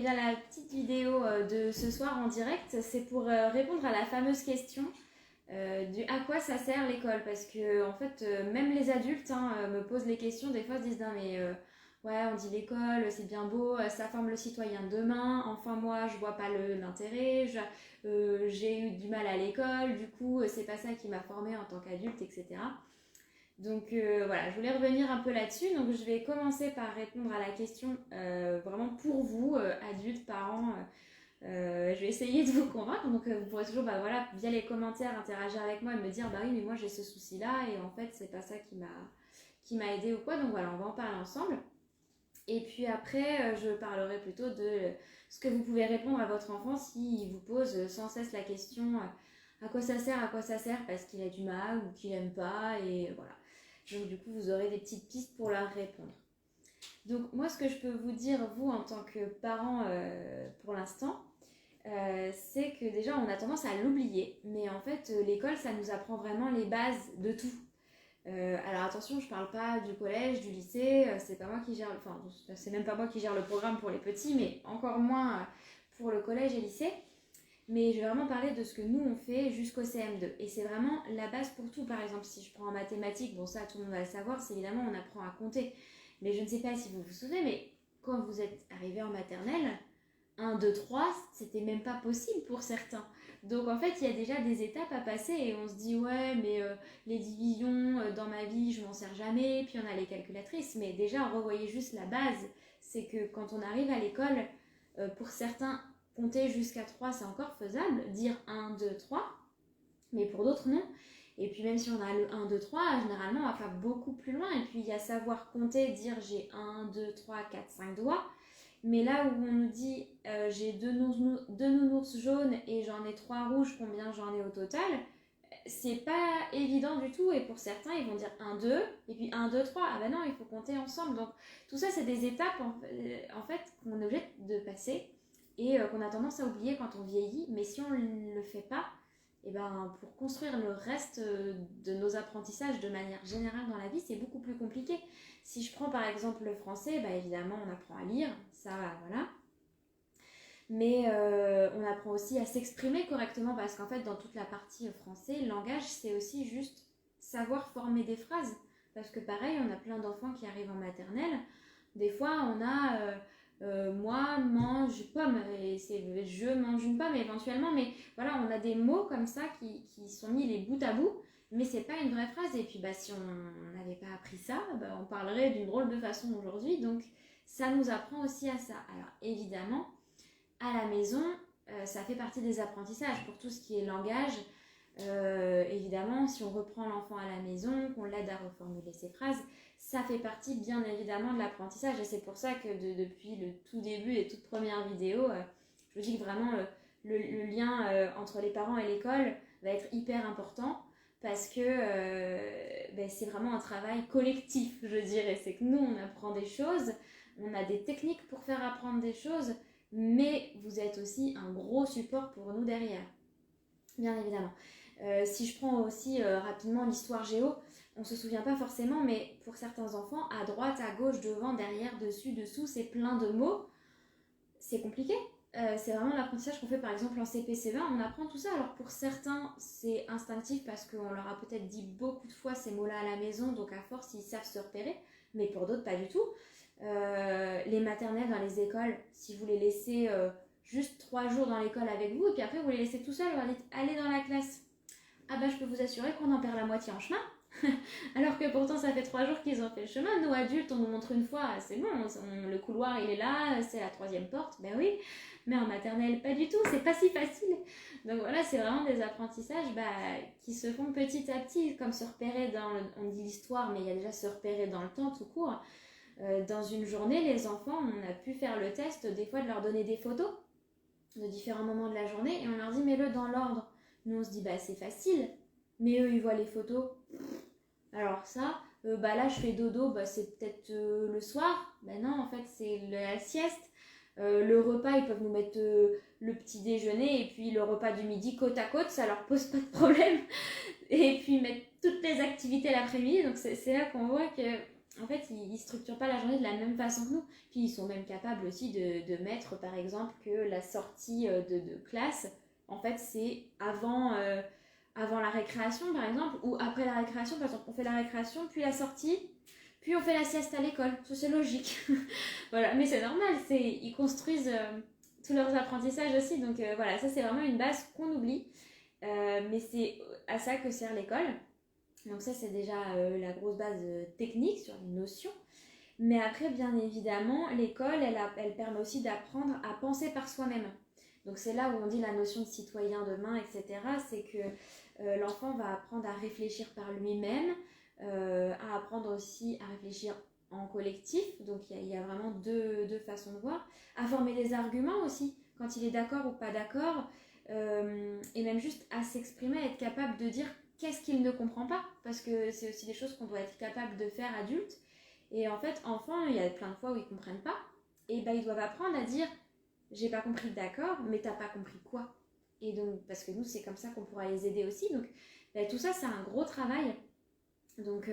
et là la petite vidéo de ce soir en direct, c'est pour répondre à la fameuse question du à quoi ça sert l'école, parce que en fait même les adultes me posent les questions, des fois se disent non mais ouais on dit l'école c'est bien beau, ça forme le citoyen de demain, enfin moi je vois pas l'intérêt, j'ai eu du mal à l'école, du coup c'est pas ça qui m'a formée en tant qu'adulte, etc. Donc voilà, je voulais revenir un peu là-dessus. Donc je vais commencer par répondre à la question vraiment pour vous, adultes, parents. Je vais essayer de vous convaincre. Donc vous pourrez toujours, bah, voilà, via les commentaires, interagir avec moi et me dire, bah oui, mais moi j'ai ce souci-là et en fait c'est pas ça qui m'a aidé ou quoi. Donc voilà, on va en parler ensemble. Et puis après, je parlerai plutôt de ce que vous pouvez répondre à votre enfant s'il vous pose sans cesse la question à quoi ça sert, parce qu'il a du mal ou qu'il aime pas, et voilà. Donc du coup, vous aurez des petites pistes pour leur répondre. Donc moi, ce que je peux vous dire, vous, en tant que parent, pour l'instant, c'est que déjà, on a tendance à l'oublier. Mais en fait, l'école, ça nous apprend vraiment les bases de tout. Alors attention, je parle pas du collège, du lycée, c'est pas moi qui gère, enfin c'est même pas moi qui gère le programme pour les petits, mais encore moins pour le collège et lycée. Mais je vais vraiment parler de ce que nous on fait jusqu'au CM2. Et c'est vraiment la base pour tout. Par exemple, si je prends en mathématiques, bon ça tout le monde va le savoir, c'est évidemment on apprend à compter. Mais je ne sais pas si vous vous souvenez, mais quand vous êtes arrivé en maternelle, 1, 2, 3, c'était même pas possible pour certains. Donc en fait, il y a déjà des étapes à passer et on se dit ouais, mais les divisions dans ma vie, je m'en sers jamais. Puis on a les calculatrices, mais déjà revoyez juste la base. C'est que quand on arrive à l'école, pour certains, compter jusqu'à 3, c'est encore faisable. Dire 1, 2, 3, mais pour d'autres, non. Et puis même si on a le 1, 2, 3, généralement, on va pas beaucoup plus loin. Et puis il y a savoir compter, dire j'ai 1, 2, 3, 4, 5 doigts. Mais là où on nous dit j'ai deux nounours jaunes et j'en ai 3 rouges, combien j'en ai au total, c'est pas évident du tout. Et pour certains, ils vont dire 1, 2, et puis 1, 2, 3. Ah ben non, il faut compter ensemble. Donc tout ça, c'est des étapes en fait qu'on est obligé de passer et qu'on a tendance à oublier quand on vieillit. Mais si on ne le fait pas, et ben, pour construire le reste de nos apprentissages de manière générale dans la vie, c'est beaucoup plus compliqué. Si je prends par exemple le français, bah évidemment on apprend à lire, ça voilà. Mais on apprend aussi à s'exprimer correctement, parce qu'en fait dans toute la partie français, le langage c'est aussi juste savoir former des phrases. Parce que pareil, on a plein d'enfants qui arrivent en maternelle, des fois on a moi mange pomme, et c'est je mange une pomme éventuellement, mais voilà, on a des mots comme ça qui sont mis les bout à bout, mais c'est pas une vraie phrase. Et puis bah si on n'avait pas appris ça, bah, on parlerait d'une drôle de façon aujourd'hui. Donc ça nous apprend aussi à ça. Alors évidemment, à la maison, ça fait partie des apprentissages pour tout ce qui est langage. Évidemment, si on reprend l'enfant à la maison, qu'on l'aide à reformuler ses phrases, ça fait partie bien évidemment de l'apprentissage. Et c'est pour ça que depuis le tout début et toute première vidéo, je vous dis que vraiment le lien entre les parents et l'école va être hyper important, parce que c'est vraiment un travail collectif, je dirais. C'est que nous, on apprend des choses, on a des techniques pour faire apprendre des choses, mais vous êtes aussi un gros support pour nous derrière, bien évidemment. Si je prends aussi rapidement l'histoire géo, on ne se souvient pas forcément, mais pour certains enfants, à droite, à gauche, devant, derrière, dessus, dessous, c'est plein de mots. C'est compliqué. C'est vraiment l'apprentissage qu'on fait par exemple en CP-CE1, on apprend tout ça. Alors pour certains, c'est instinctif parce qu'on leur a peut-être dit beaucoup de fois ces mots-là à la maison, donc à force, ils savent se repérer, mais pour d'autres, pas du tout. Les maternelles dans les écoles, si vous les laissez juste 3 jours dans l'école avec vous, et puis après vous les laissez tout seuls, vous leur dites allez dans la classe. Ah bah je peux vous assurer qu'on en perd la moitié en chemin. Alors que pourtant ça fait 3 jours qu'ils ont fait le chemin. Nous adultes, on nous montre une fois, c'est bon, le couloir il est là, c'est la 3e porte, ben oui. Mais en maternelle, pas du tout, c'est pas si facile. Donc voilà, c'est vraiment des apprentissages qui se font petit à petit, comme se repérer on dit l'histoire, mais il y a déjà se repérer dans le temps tout court. Dans une journée, les enfants, on a pu faire le test des fois de leur donner des photos de différents moments de la journée et on leur dit mets-le dans l'ordre. Nous on se dit c'est facile, mais eux ils voient les photos. Alors ça, là je fais dodo, c'est peut-être le soir. Non, en fait c'est la sieste. Le repas, ils peuvent nous mettre le petit déjeuner et puis le repas du midi côte à côte, ça leur pose pas de problème. Et puis mettre toutes les activités l'après-midi. Donc c'est là qu'on voit que en fait, ils structurent pas la journée de la même façon que nous. Puis ils sont même capables aussi de mettre, par exemple, que la sortie de classe, en fait, c'est avant la récréation, par exemple, ou après la récréation. Par exemple, on fait la récréation, puis la sortie, puis on fait la sieste à l'école. Ça, c'est logique. Voilà, mais c'est normal, ils construisent tous leurs apprentissages aussi. Donc voilà, ça, c'est vraiment une base qu'on oublie. Mais c'est à ça que sert l'école. Donc ça, c'est déjà la grosse base technique sur les notions. Mais après, bien évidemment, l'école, elle permet aussi d'apprendre à penser par soi-même. Donc c'est là où on dit la notion de citoyen demain, etc. C'est que l'enfant va apprendre à réfléchir par lui-même, à apprendre aussi à réfléchir en collectif. Donc il y a vraiment deux façons de voir. À former des arguments aussi, quand il est d'accord ou pas d'accord. Et même juste à s'exprimer, à être capable de dire qu'est-ce qu'il ne comprend pas, parce que c'est aussi des choses qu'on doit être capable de faire adulte. Et en fait, enfant, il y a plein de fois où ils ne comprennent pas, et ben ils doivent apprendre à dire j'ai pas compris, d'accord, mais t'as pas compris quoi. Et donc, parce que nous, c'est comme ça qu'on pourra les aider aussi. Donc, ben, tout ça, c'est un gros travail. Donc,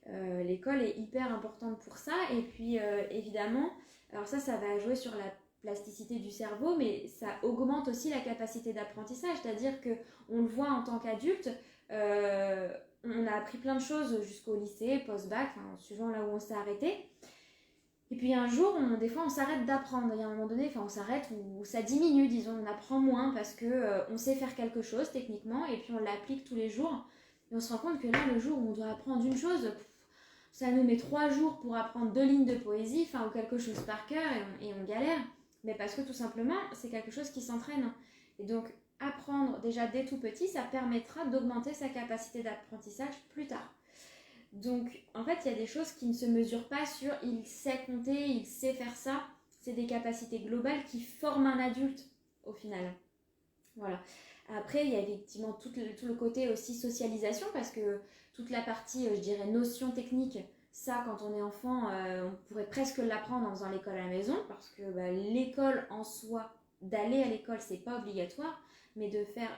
l'école est hyper importante pour ça. Et puis, évidemment, alors ça va jouer sur la plasticité du cerveau, mais ça augmente aussi la capacité d'apprentissage. C'est-à-dire qu'on le voit en tant qu'adulte, on a appris plein de choses jusqu'au lycée, post-bac, enfin, suivant là où on s'est arrêté. Et puis un jour, des fois, on s'arrête d'apprendre. Il y a un moment donné, on s'arrête ou ça diminue, disons, on apprend moins parce qu'on sait faire quelque chose techniquement et puis on l'applique tous les jours. Et on se rend compte que là, le jour où on doit apprendre une chose, ça nous met 3 jours pour apprendre 2 lignes de poésie, ou quelque chose par cœur et on galère. Mais parce que tout simplement, c'est quelque chose qui s'entraîne. Et donc, apprendre déjà dès tout petit, ça permettra d'augmenter sa capacité d'apprentissage plus tard. Donc, en fait, il y a des choses qui ne se mesurent pas sur il sait compter, il sait faire ça. C'est des capacités globales qui forment un adulte, au final. Voilà. Après, il y a effectivement tout le côté aussi socialisation, parce que toute la partie, je dirais, notion technique, ça, quand on est enfant, on pourrait presque l'apprendre en faisant l'école à la maison, parce que l'école en soi, d'aller à l'école, c'est pas obligatoire, mais de faire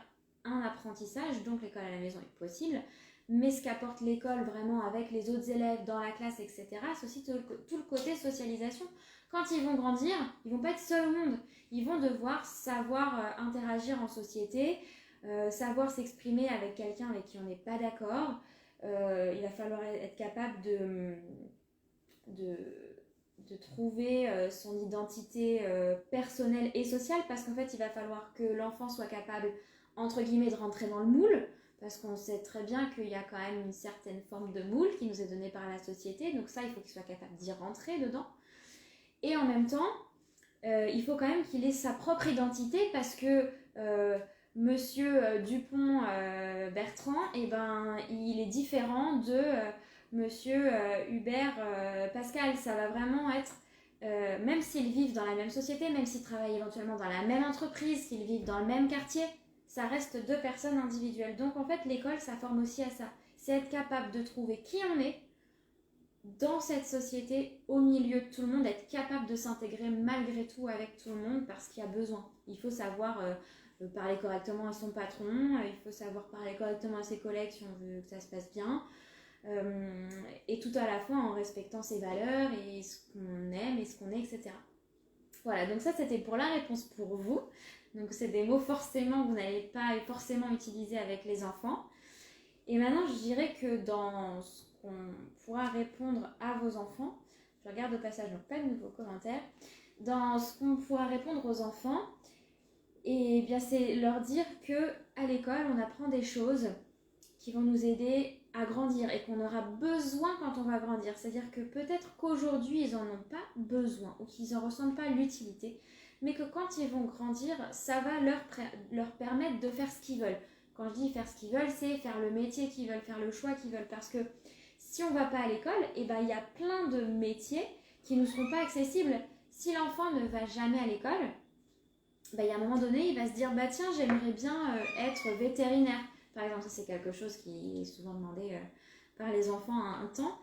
un apprentissage, donc l'école à la maison est possible. Mais ce qu'apporte l'école vraiment avec les autres élèves dans la classe, etc., c'est aussi tout le côté socialisation. Quand ils vont grandir, ils ne vont pas être seuls au monde. Ils vont devoir savoir interagir en société, savoir s'exprimer avec quelqu'un avec qui on n'est pas d'accord. Il va falloir être capable de trouver son identité personnelle et sociale, parce qu'en fait, il va falloir que l'enfant soit capable, entre guillemets, de rentrer dans le moule, parce qu'on sait très bien qu'il y a quand même une certaine forme de moule qui nous est donnée par la société. Donc ça, il faut qu'il soit capable d'y rentrer dedans. Et en même temps, il faut quand même qu'il ait sa propre identité, parce que Monsieur Dupont Bertrand, il est différent de Monsieur Hubert Pascal. Ça va vraiment être, même s'ils vivent dans la même société, même s'ils travaillent éventuellement dans la même entreprise, s'ils vivent dans le même quartier, ça reste 2 personnes individuelles. Donc en fait, l'école, ça forme aussi à ça. C'est être capable de trouver qui on est dans cette société, au milieu de tout le monde, être capable de s'intégrer malgré tout avec tout le monde, parce qu'il y a besoin. Il faut savoir parler correctement à son patron, il faut savoir parler correctement à ses collègues si on veut que ça se passe bien, et tout à la fois en respectant ses valeurs et ce qu'on aime et ce qu'on est, etc. Voilà, donc ça c'était pour la réponse pour vous. Donc c'est des mots forcément que vous n'allez pas forcément utiliser avec les enfants. Et maintenant je dirais que dans ce qu'on pourra répondre à vos enfants, je regarde au passage, donc pas de nouveaux commentaires, dans ce qu'on pourra répondre aux enfants, et bien c'est leur dire qu'à l'école on apprend des choses qui vont nous aider à grandir et qu'on aura besoin quand on va grandir. C'est-à-dire que peut-être qu'aujourd'hui ils n'en ont pas besoin ou qu'ils n'en ressentent pas l'utilité, mais que quand ils vont grandir, ça va leur permettre de faire ce qu'ils veulent. Quand je dis faire ce qu'ils veulent, c'est faire le métier qu'ils veulent, faire le choix qu'ils veulent. Parce que si on ne va pas à l'école, il y a plein de métiers qui ne seront pas accessibles. Si l'enfant ne va jamais à l'école, il y a un moment donné, il va se dire tiens, j'aimerais bien être vétérinaire. Par exemple, ça c'est quelque chose qui est souvent demandé par les enfants un temps.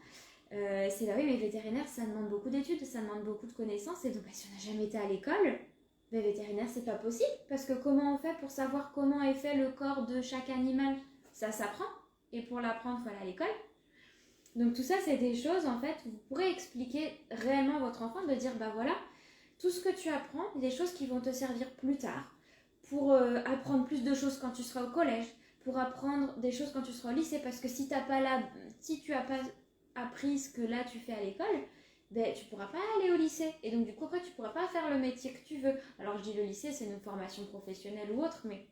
C'est oui, mais vétérinaire, ça demande beaucoup d'études, ça demande beaucoup de connaissances. Et donc, si on n'a jamais été à l'école, vétérinaire, c'est pas possible. Parce que comment on fait pour savoir comment est fait le corps de chaque animal? Ça s'apprend. Et pour l'apprendre, il faut aller à l'école. Donc tout ça, c'est des choses, en fait, vous pourrez expliquer réellement à votre enfant, de dire, bah voilà, tout ce que tu apprends, des choses qui vont te servir plus tard, pour apprendre plus de choses quand tu seras au collège, pour apprendre des choses quand tu seras au lycée, parce que si tu n'as pas appris ce que là tu fais à l'école, ben, tu ne pourras pas aller au lycée. Et donc du coup, après, tu ne pourras pas faire le métier que tu veux. Alors je dis le lycée, c'est une formation professionnelle ou autre, mais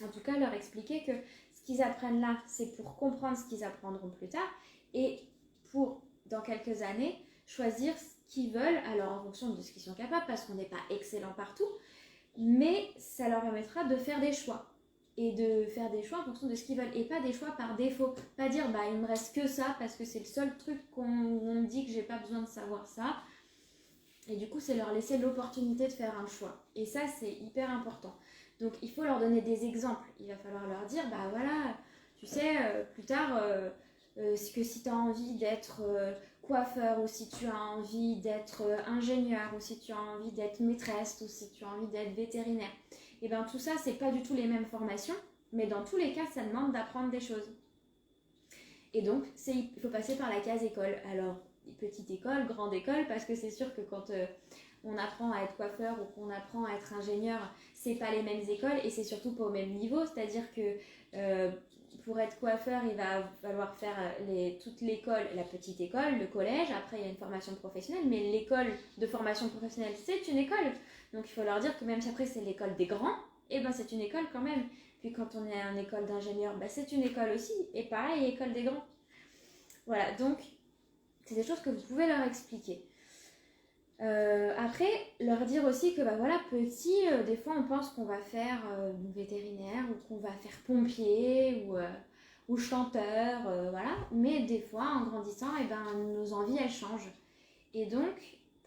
en tout cas, leur expliquer que ce qu'ils apprennent là, c'est pour comprendre ce qu'ils apprendront plus tard et pour, dans quelques années, choisir ce qu'ils veulent, alors en fonction de ce qu'ils sont capables, parce qu'on n'est pas excellent partout, mais ça leur permettra de faire des choix. Et de faire des choix en fonction de ce qu'ils veulent et pas des choix par défaut. Pas dire bah il me reste que ça parce que c'est le seul truc qu'on me dit que j'ai pas besoin de savoir ça. Et du coup, c'est leur laisser l'opportunité de faire un choix. Et ça, c'est hyper important. Donc, il faut leur donner des exemples. Il va falloir leur dire, bah voilà, tu sais, plus tard, que si tu as envie d'être coiffeur, ou si tu as envie d'être ingénieur, ou si tu as envie d'être maîtresse, ou si tu as envie d'être vétérinaire. Et bien, tout ça, c'est pas du tout les mêmes formations, mais dans tous les cas, ça demande d'apprendre des choses. Et donc, il faut passer par la case école. Alors, petite école, grande école, parce que c'est sûr que quand on apprend à être coiffeur ou qu'on apprend à être ingénieur, c'est pas les mêmes écoles et c'est surtout pas au même niveau. C'est-à-dire que pour être coiffeur, il va falloir faire toute l'école, la petite école, le collège. Après, il y a une formation professionnelle, mais l'école de formation professionnelle, c'est une école. Donc, il faut leur dire que même si après c'est l'école des grands, et ben c'est une école quand même. Puis quand on est en école d'ingénieur, ben c'est une école aussi. Et pareil, école des grands. Voilà, donc c'est des choses que vous pouvez leur expliquer. Après, leur dire aussi que bah voilà, petit, des fois on pense qu'on va faire vétérinaire ou qu'on va faire pompier ou chanteur, voilà. Mais des fois, en grandissant, eh ben, nos envies, elles changent. Et donc,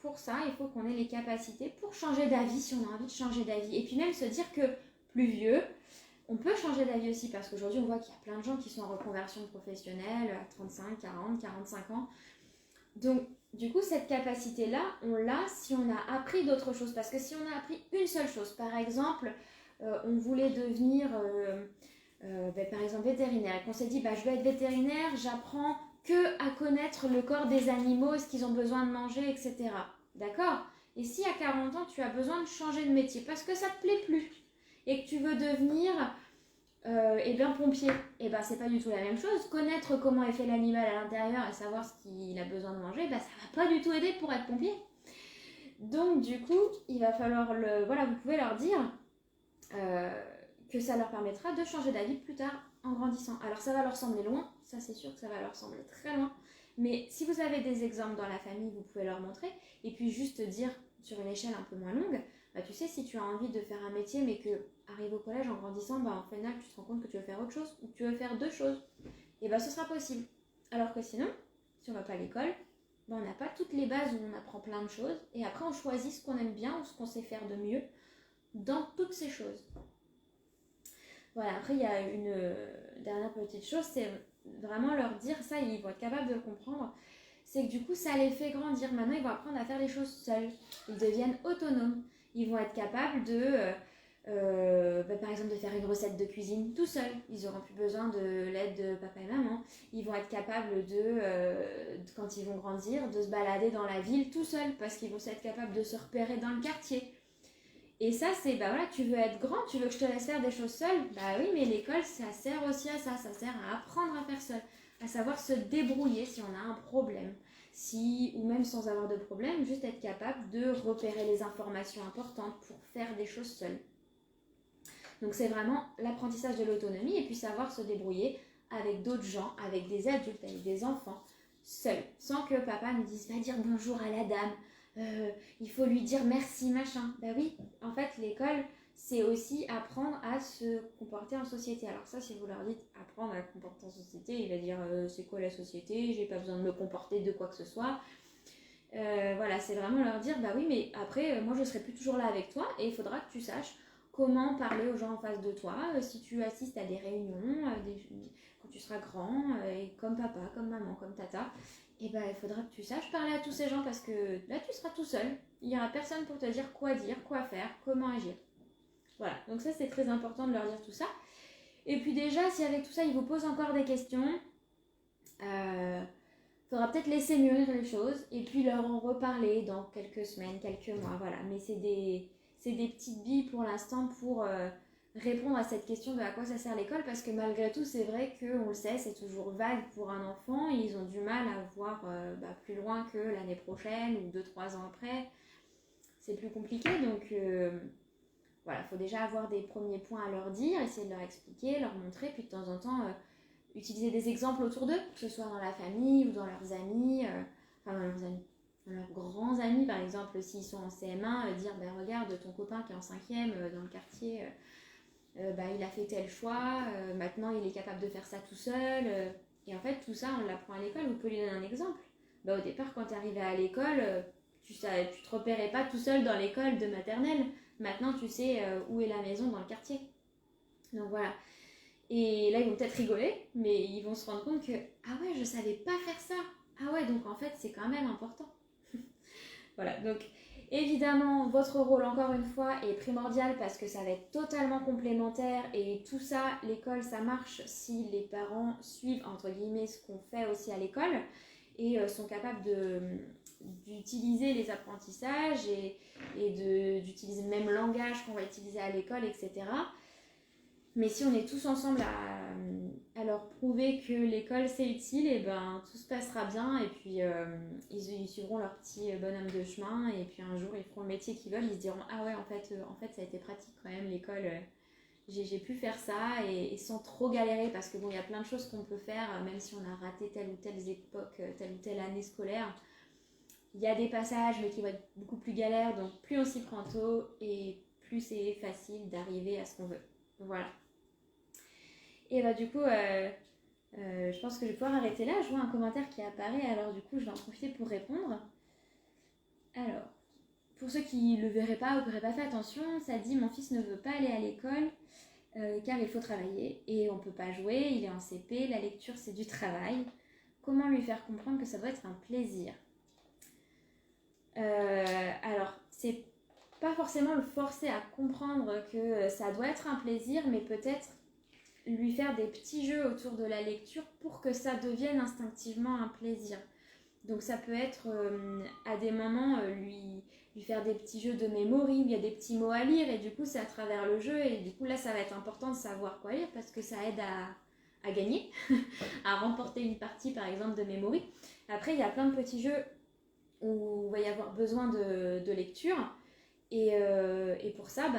pour ça, il faut qu'on ait les capacités pour changer d'avis si on a envie de changer d'avis. Et puis même se dire que plus vieux, on peut changer d'avis aussi parce qu'aujourd'hui, on voit qu'il y a plein de gens qui sont en reconversion professionnelle à 35, 40, 45 ans. Donc, du coup, cette capacité-là, on l'a si on a appris d'autres choses. Parce que si on a appris une seule chose, par exemple, on voulait devenir, par exemple, vétérinaire, et qu'on s'est dit, je vais être vétérinaire, j'apprends que à connaître le corps des animaux, ce qu'ils ont besoin de manger, etc. D'accord ? Et si à 40 ans, tu as besoin de changer de métier parce que ça ne te plaît plus et que tu veux devenir pompier, c'est pas du tout la même chose. Connaître comment est fait l'animal à l'intérieur et savoir ce qu'il a besoin de manger, ça va pas du tout aider pour être pompier. Donc du coup, il va falloir vous pouvez leur dire que ça leur permettra de changer d'avis plus tard en grandissant. Alors ça va leur sembler loin, ça c'est sûr que ça va leur sembler très loin, mais si vous avez des exemples dans la famille, vous pouvez leur montrer et puis juste dire sur une échelle un peu moins longue, tu sais, si tu as envie de faire un métier mais que arrive au collège en grandissant, en final tu te rends compte que tu veux faire autre chose ou que tu veux faire deux choses, et ce sera possible. Alors que sinon, si on va pas à l'école, on n'a pas toutes les bases où on apprend plein de choses et après on choisit ce qu'on aime bien ou ce qu'on sait faire de mieux dans toutes ces choses. Voilà, après il y a une dernière petite chose, c'est vraiment leur dire, ça ils vont être capables de le comprendre, c'est que du coup ça les fait grandir. Maintenant ils vont apprendre à faire les choses seuls, ils deviennent autonomes, ils vont être capables de, par exemple de faire une recette de cuisine tout seuls, ils n'auront plus besoin de l'aide de papa et maman, ils vont être capables quand ils vont grandir, de se balader dans la ville tout seuls, parce qu'ils vont être capables de se repérer dans le quartier. Et ça, c'est, tu veux être grand, tu veux que je te laisse faire des choses seule. Oui, mais l'école, ça sert aussi à ça sert à apprendre à faire seul, à savoir se débrouiller si on a un problème. Ou même sans avoir de problème, juste être capable de repérer les informations importantes pour faire des choses seul. Donc c'est vraiment l'apprentissage de l'autonomie et puis savoir se débrouiller avec d'autres gens, avec des adultes, avec des enfants, seul, sans que papa nous dise « va dire bonjour à la dame ». Il faut lui dire merci machin. Oui, en fait l'école c'est aussi apprendre à se comporter en société. Alors ça, si vous leur dites apprendre à se comporter en société, il va dire c'est quoi la société, j'ai pas besoin de me comporter de quoi que ce soit. C'est vraiment leur dire oui, mais après moi je serai plus toujours là avec toi et il faudra que tu saches comment parler aux gens en face de toi, si tu assistes à des réunions, quand tu seras grand, et comme papa, comme maman, comme tata, il faudra que tu saches parler à tous ces gens parce que là tu seras tout seul, il n'y aura personne pour te dire, quoi faire, comment agir. Voilà, donc ça c'est très important de leur dire tout ça. Et puis déjà, si avec tout ça ils vous posent encore des questions, faudra peut-être laisser mûrir les choses et puis leur en reparler dans quelques semaines, quelques mois, voilà. Mais c'est des petites billes pour l'instant pour répondre à cette question de à quoi ça sert l'école, parce que malgré tout, c'est vrai qu'on le sait, c'est toujours vague pour un enfant, et ils ont du mal à voir plus loin que l'année prochaine ou 2-3 ans après. C'est plus compliqué, donc voilà, il faut déjà avoir des premiers points à leur dire, essayer de leur expliquer, leur montrer, puis de temps en temps utiliser des exemples autour d'eux, que ce soit dans la famille ou dans leurs amis, dans leurs grands amis par exemple, s'ils sont en CM1, dire regarde ton copain qui est en 5e dans le quartier, il a fait tel choix, maintenant il est capable de faire ça tout seul, et en fait tout ça on l'apprend à l'école. Vous pouvez lui donner un exemple. Au départ quand tu arrivais à l'école, tu te repérais pas tout seul dans l'école de maternelle, maintenant tu sais où est la maison dans le quartier. Donc voilà. Et là, ils vont peut-être rigoler, mais ils vont se rendre compte que « Ah ouais, je savais pas faire ça !» Ah ouais, donc en fait, c'est quand même important. Voilà, donc évidemment, votre rôle, encore une fois, est primordial parce que ça va être totalement complémentaire et tout ça, l'école, ça marche si les parents suivent, entre guillemets, ce qu'on fait aussi à l'école et sont capables d'utiliser les apprentissages et d'utiliser le même langage qu'on va utiliser à l'école, etc. Mais si on est tous ensemble à leur prouver que l'école c'est utile, et tout se passera bien et puis ils suivront leur petit bonhomme de chemin et puis un jour ils feront le métier qu'ils veulent, ils se diront ah ouais en fait ça a été pratique quand même l'école, j'ai pu faire ça et sans trop galérer parce que bon il y a plein de choses qu'on peut faire même si on a raté telle ou telle époque, telle ou telle année scolaire. Il y a des passages mais qui vont être beaucoup plus galères, donc plus on s'y prend tôt et plus c'est facile d'arriver à ce qu'on veut. Voilà. Et du coup, je pense que je vais pouvoir arrêter là. Je vois un commentaire qui apparaît, alors du coup, je vais en profiter pour répondre. Alors, pour ceux qui ne le verraient pas ou qui n'auraient pas fait attention, ça dit « Mon fils ne veut pas aller à l'école car il faut travailler et on ne peut pas jouer, il est en CP, la lecture c'est du travail. Comment lui faire comprendre que ça doit être un plaisir ?» Alors, c'est pas forcément le forcer à comprendre que ça doit être un plaisir, mais peut-être lui faire des petits jeux autour de la lecture pour que ça devienne instinctivement un plaisir. Donc ça peut être à des moments lui faire des petits jeux de memory où il y a des petits mots à lire et du coup c'est à travers le jeu et du coup là ça va être important de savoir quoi lire parce que ça aide à gagner, à remporter une partie par exemple de memory. Après il y a plein de petits jeux où il va y avoir besoin de lecture et pour ça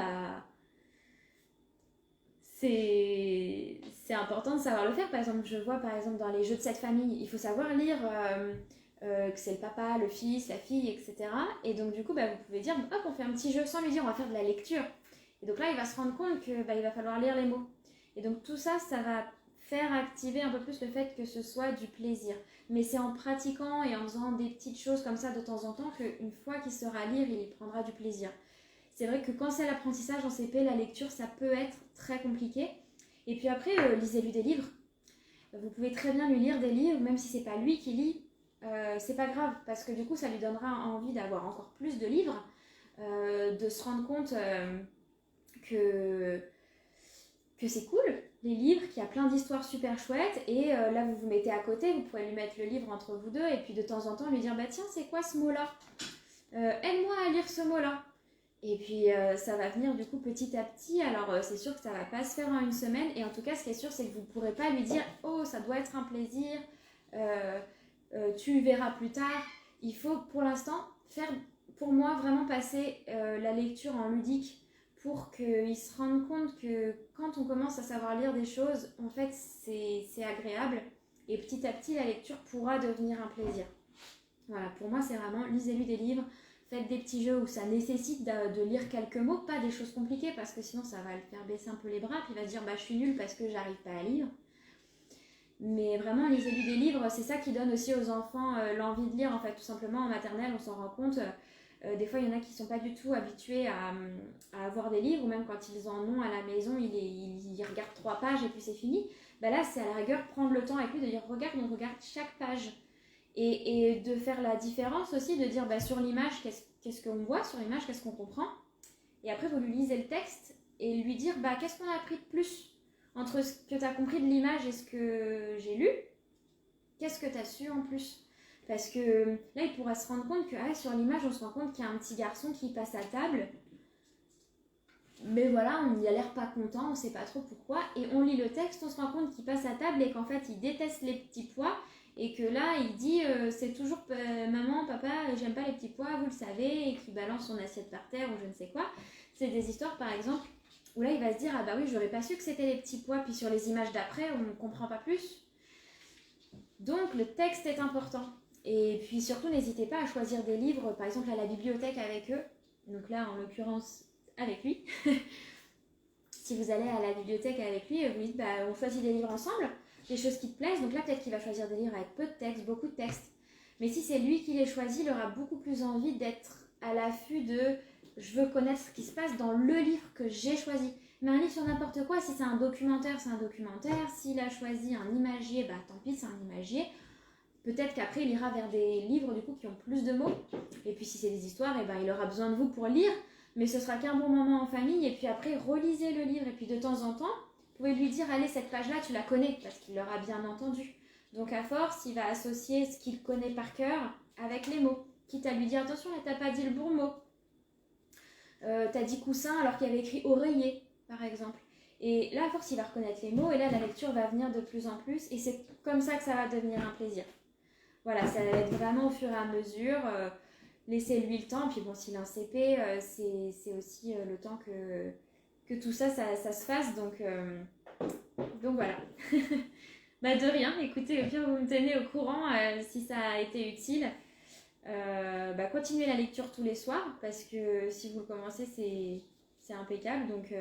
c'est important de savoir le faire. Par exemple, je vois par exemple dans les jeux de cette famille, il faut savoir lire que c'est le papa, le fils, la fille, etc. Et donc du coup, vous pouvez dire, hop, on fait un petit jeu sans lui dire on va faire de la lecture. Et donc là, il va se rendre compte que il va falloir lire les mots. Et donc tout ça, ça va faire activer un peu plus le fait que ce soit du plaisir. Mais c'est en pratiquant et en faisant des petites choses comme ça de temps en temps qu'une fois qu'il saura lire, il y prendra du plaisir. C'est vrai que quand c'est l'apprentissage en CP, la lecture, ça peut être très compliqué. Et puis après, lisez-lui des livres. Vous pouvez très bien lui lire des livres, même si c'est pas lui qui lit. C'est pas grave, parce que du coup, ça lui donnera envie d'avoir encore plus de livres, de se rendre compte que c'est cool, les livres, qu'il y a plein d'histoires super chouettes. Et là, vous vous mettez à côté, vous pouvez lui mettre le livre entre vous deux, et puis de temps en temps lui dire, tiens, c'est quoi ce mot-là ? Aide-moi à lire ce mot-là. Et puis ça va venir du coup petit à petit. Alors c'est sûr que ça va pas se faire en une semaine. Et en tout cas ce qui est sûr c'est que vous ne pourrez pas lui dire « Oh ça doit être un plaisir, tu verras plus tard ». Il faut pour l'instant faire pour moi vraiment passer la lecture en ludique pour qu'il se rende compte que quand on commence à savoir lire des choses, en fait c'est agréable. Et petit à petit la lecture pourra devenir un plaisir. Voilà, pour moi c'est vraiment lisez-lui des livres. Faites des petits jeux où ça nécessite de lire quelques mots, pas des choses compliquées parce que sinon ça va le faire baisser un peu les bras puis il va se dire je suis nul parce que j'arrive pas à lire. Mais vraiment lisez-lui des livres, c'est ça qui donne aussi aux enfants l'envie de lire en fait, tout simplement en maternelle on s'en rend compte. Des fois il y en a qui sont pas du tout habitués à avoir des livres ou même quand ils en ont à la maison ils regardent 3 pages et puis c'est fini. Là c'est à la rigueur prendre le temps avec lui de dire regarde, on regarde chaque page. Et de faire la différence aussi, de dire sur l'image, qu'est-ce qu'on voit sur l'image, qu'est-ce qu'on comprend. Et après, vous lui lisez le texte et lui dire qu'est-ce qu'on a appris de plus entre ce que tu as compris de l'image et ce que j'ai lu. Qu'est-ce que tu as su en plus ? Parce que là, il pourra se rendre compte que sur l'image, on se rend compte qu'il y a un petit garçon qui passe à table. Mais voilà, il a l'air pas content, on ne sait pas trop pourquoi. Et on lit le texte, on se rend compte qu'il passe à table et qu'en fait, il déteste les petits pois. Et que là, il dit, c'est toujours maman, papa, j'aime pas les petits pois, vous le savez. Et qu'il balance son assiette par terre ou je ne sais quoi. C'est des histoires, par exemple, où là, il va se dire, ah bah oui, j'aurais pas su que c'était les petits pois. Puis sur les images d'après, on ne comprend pas plus. Donc, le texte est important. Et puis surtout, n'hésitez pas à choisir des livres, par exemple à la bibliothèque avec eux. Donc là, en l'occurrence, avec lui. Si vous allez à la bibliothèque avec lui, vous dites bah, on choisit des livres ensemble, des choses qui te plaisent. Donc là, peut-être qu'il va choisir des livres avec peu de texte, beaucoup de texte. Mais si c'est lui qui les choisit, il aura beaucoup plus envie d'être à l'affût de je veux connaître ce qui se passe dans le livre que j'ai choisi. Mais un livre sur n'importe quoi, si c'est un documentaire, c'est un documentaire. S'il a choisi un imagier, bah tant pis, c'est un imagier. Peut-être qu'après, il ira vers des livres du coup qui ont plus de mots. Et puis si c'est des histoires, et ben, il aura besoin de vous pour lire. Mais ce sera qu'un bon moment en famille. Et puis après, relisez le livre. Et puis de temps en temps, vous pouvez lui dire, allez, cette page-là, tu la connais. Parce qu'il l'aura bien entendu. Donc à force, il va associer ce qu'il connaît par cœur avec les mots. Quitte à lui dire, attention, là, t'as pas dit le bon mot. T'as dit coussin alors qu'il y avait écrit oreiller, par exemple. Et là, à force, il va reconnaître les mots. Et là, la lecture va venir de plus en plus. Et c'est comme ça que ça va devenir un plaisir. Voilà, ça va être vraiment au fur et à mesure. Laissez-lui le temps. Puis bon, s'il est en CP, c'est aussi le temps que tout ça se fasse. Donc voilà. Bah de rien. Écoutez, au pire, vous me tenez au courant si ça a été utile. Continuez la lecture tous les soirs. Parce que si vous le commencez, c'est impeccable. Donc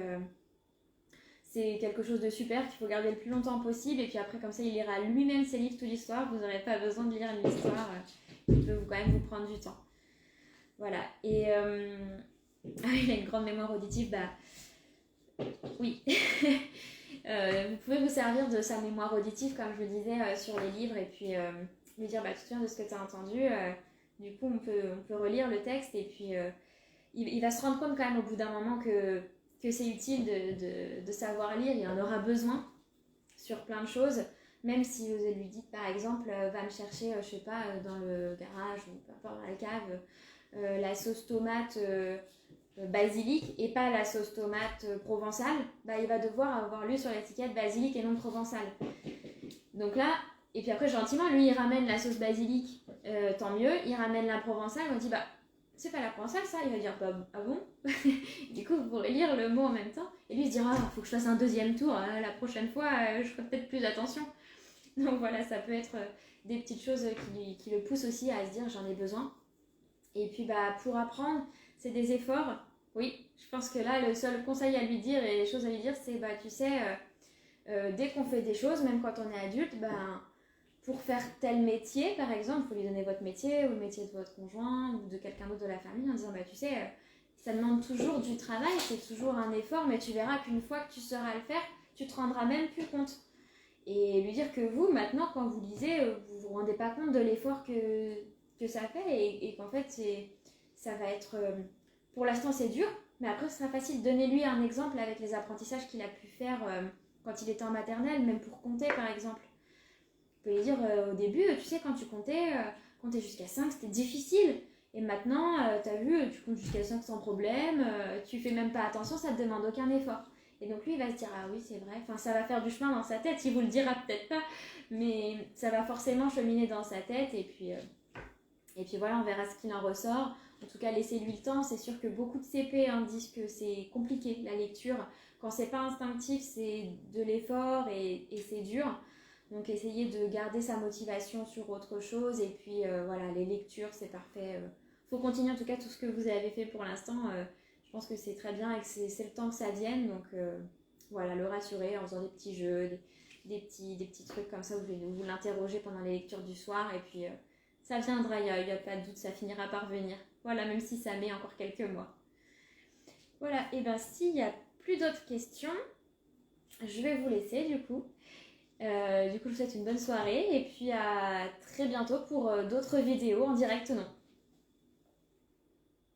c'est quelque chose de super qu'il faut garder le plus longtemps possible. Et puis après, comme ça, il lira lui-même ses livres tous les soirs. Vous n'aurez pas besoin de lire une histoire qui peut quand même vous prendre du temps. Voilà. Et il a une grande mémoire auditive. Bah oui. Vous pouvez vous servir de sa mémoire auditive, comme je le disais, sur les livres. Et puis lui dire, bah, tu te souviens de ce que tu as entendu. Du coup, on peut relire le texte. Et puis il va se rendre compte quand même au bout d'un moment que c'est utile de savoir lire, il en aura besoin sur plein de choses, même si vous lui dites par exemple, va me chercher, je sais pas, dans le garage ou peu importe dans la cave, la sauce tomate basilic et pas la sauce tomate provençale, bah, il va devoir avoir lu sur l'étiquette basilic et non provençale. Donc là, et puis après gentiment, lui il ramène la sauce basilic, tant mieux, il ramène la provençale, on dit bah c'est pas la provençale ça, il va dire bah ah bon. Du coup vous pourrez lire le mot en même temps et lui il se dira faut que je fasse un deuxième tour, la prochaine fois je ferai peut-être plus attention. Donc voilà, ça peut être des petites choses qui le poussent aussi à se dire j'en ai besoin. Et puis bah pour apprendre c'est des efforts. Oui, je pense que là le seul conseil à lui dire et les choses à lui dire c'est bah tu sais dès qu'on fait des choses, même quand on est adulte, bah pour faire tel métier, par exemple, il faut lui donner votre métier ou le métier de votre conjoint ou de quelqu'un d'autre de la famille en disant bah, tu sais, ça demande toujours du travail, c'est toujours un effort, mais tu verras qu'une fois que tu sauras le faire, tu te rendras même plus compte. Et lui dire que vous, maintenant, quand vous lisez, vous vous rendez pas compte de l'effort que ça fait et qu'en fait, ça va être. Pour l'instant, c'est dur, mais après, ce sera facile. Donnez-lui un exemple avec les apprentissages qu'il a pu faire quand il était en maternelle, même pour compter, par exemple. Vous pouvez dire au début, tu sais, quand tu comptais jusqu'à 5, c'était difficile. Et maintenant, tu as vu, tu comptes jusqu'à 5 sans problème, tu fais même pas attention, ça te demande aucun effort. Et donc lui, il va se dire, ah oui, c'est vrai. Enfin, ça va faire du chemin dans sa tête, il vous le dira peut-être pas, mais ça va forcément cheminer dans sa tête. Et puis voilà, on verra ce qu'il en ressort. En tout cas, laissez-lui le temps. C'est sûr que beaucoup de CP disent que c'est compliqué, la lecture. Quand c'est pas instinctif, c'est de l'effort et c'est dur. Donc essayez de garder sa motivation sur autre chose et puis voilà, les lectures c'est parfait. Faut continuer en tout cas tout ce que vous avez fait pour l'instant. Je pense que c'est très bien et que c'est le temps que ça vienne. Donc voilà, le rassurer en faisant des petits jeux, des petits trucs comme ça où vous l'interrogez pendant les lectures du soir et puis ça viendra, il n'y a pas de doute, ça finira par venir. Voilà, même si ça met encore quelques mois. Voilà, et bien s'il n'y a plus d'autres questions, je vais vous laisser du coup. Du coup, je vous souhaite une bonne soirée et puis à très bientôt pour d'autres vidéos en direct ou non.